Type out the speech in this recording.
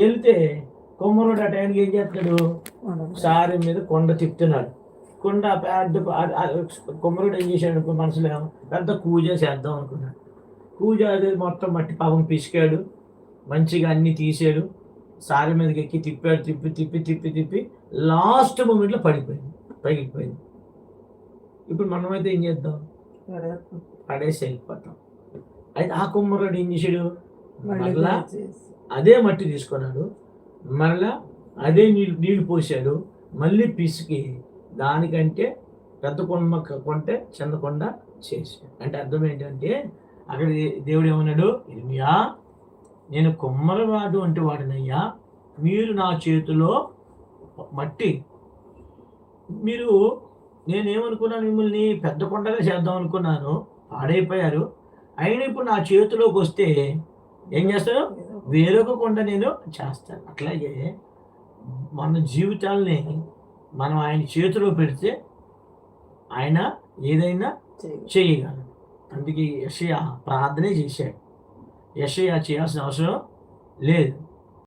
వెళ్తే కొమ్మరుడు ఆ టైంకి ఏం చేస్తాడు, సారి మీద కొండ తిప్పుతున్నాడు. కొండ పెద్ద కొమ్మరుడు ఏం చేశాడు మనసులో, పెద్ద కూజ చేద్దాం అనుకున్నాడు. కూజ అనేది మొత్తం మట్టి పాపం పిసికాడు, మంచిగా అన్ని తీసాడు, సారి మీదకి ఎక్కి తిప్పాడు, తిప్పి తిప్పి తిప్పి తిప్పి లాస్ట్ మూమెంట్లో పడిపోయింది, పగిలిపోయింది. ఇప్పుడు మనమైతే ఏం చేద్దాం, పడేసి వెళ్ళిపోతాం. అయితే ఆ కుమ్మరుడు ఏం చేశాడు, మరలా అదే మట్టి తీసుకున్నాడు, మరలా అదే నీళ్ళు పోసాడు, మళ్ళీ పిసికి దానికంటే పెద్ద కొంటే చిన్న కొండ చేశాడు. అంటే అర్థం ఏంటంటే అక్కడ దేవుడు ఏమన్నాడు, ఇర్మియా నేను కుమ్మరవాడు అంటే వాడినయ్యా, మీరు నా చేతిలో మట్టి, మీరు నేనేమనుకున్నాను, మిమ్మల్ని పెద్ద కొండగా చేద్దాం అనుకున్నాను, పాడైపోయారు. అయినా ఇప్పుడు నా చేతిలోకి వస్తే ఏం చేస్తాను, వేరొక కొండ నేను చేస్తాను. అట్లాగే మన జీవితాల్ని మనం ఆయన చేతిలో పెడితే ఆయన ఏదైనా చేయగలడు. అందుకే యెషయా ప్రార్థనే చేశాడు. యెషయా చేయాల్సిన అవసరం లేదు.